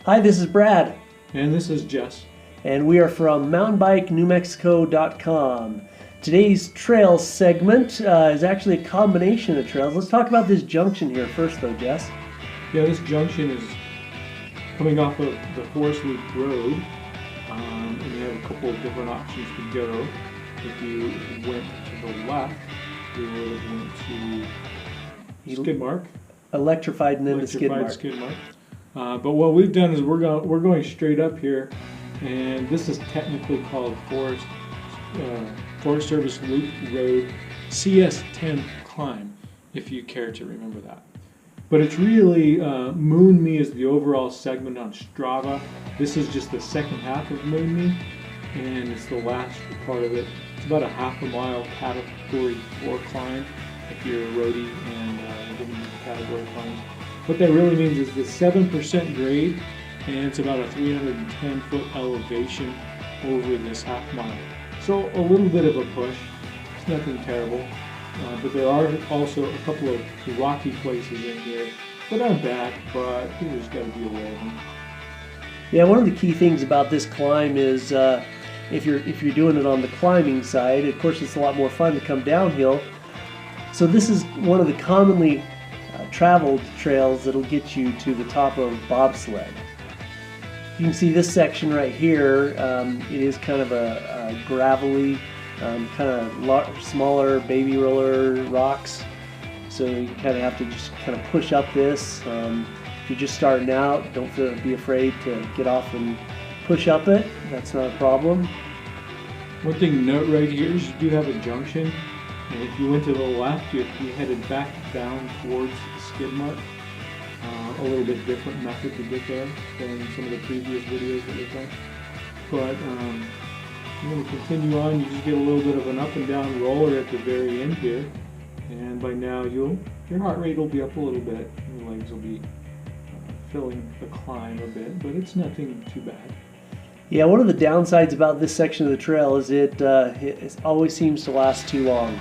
Hi, this is Brad. And this is Jess. And we are from mountainbikenewmexico.com. Today's trail segment is actually a combination of trails. Let's talk about this junction here first though, Jess. Yeah, this junction is coming off of the Forest Loop Road. And you have a couple of different options to go. If you went to the left, you would have went to Skid Mark. Electrified and then to Skid Mark. But what we've done is we're going straight up here, and this is technically called Forest Service Loop Road CS10 Climb, if you care to remember that. But it's really Moon Me is the overall segment on Strava. This is just the second half of Moon Me, and it's the last part of it. It's about a half a mile Category 4 climb if you're a roadie and getting into Category climbs. What that really means is the 7% grade, and it's about a 310-foot elevation over this half mile. So a little bit of a push. It's nothing terrible. But there are also a couple of rocky places in here that aren't bad, but you just got to be aware of them. Yeah, one of the key things about this climb is if you're doing it on the climbing side, of course it's a lot more fun to come downhill. So this is one of the commonly traveled trails that'll get you to the top of Bobsled. You can see this section right here. It is kind of a gravelly, kind of smaller baby roller rocks. So you kind of have to just kind of push up this. If you're just starting out, don't be afraid to get off and push up it. That's not a problem. One thing to note right here is you do have a junction. And if you went to the left, you'd be headed back down towards Skid Mark. A little bit different method to get there than some of the previous videos that we've done. But you're going to continue on. You just get a little bit of an up and down roller at the very end here. And by now, your heart rate will be up a little bit. Your legs will be filling the climb a bit, but it's nothing too bad. Yeah, one of the downsides about this section of the trail is it always seems to last too long.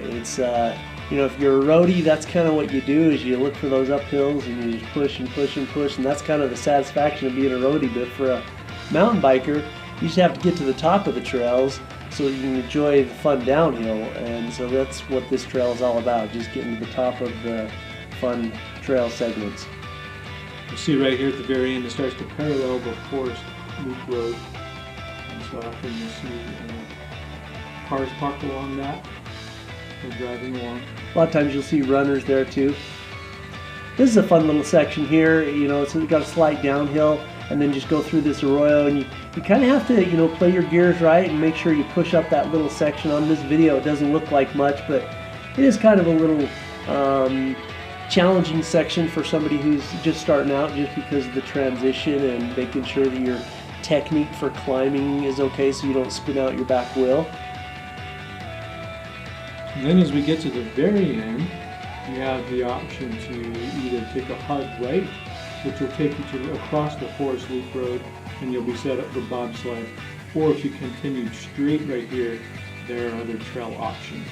It's if you're a roadie, that's kind of what you do is you look for those uphills and you just push and push and push, and that's kind of the satisfaction of being a roadie. But for a mountain biker, you just have to get to the top of the trails so that you can enjoy the fun downhill, and so that's what this trail is all about, just getting to the top of the fun trail segments. You see right here at the very end, it starts to parallel the Forest Loop Road, and so often you see cars parked along that. They're driving along. A lot of times you'll see runners there too. This is a fun little section here. It's got a slight downhill, and then just go through this arroyo, and you kind of have to play your gears right and make sure you push up that little section. On this video it doesn't look like much, but it is kind of a little challenging section for somebody who's just starting out, just because of the transition and making sure that your technique for climbing is okay so you don't spin out your back wheel. And then as we get to the very end, you have the option to either take a hard right, which will take you across the Forest Loop Road, and you'll be set up for bobsled. Or if you continued straight right here, there are other trail options.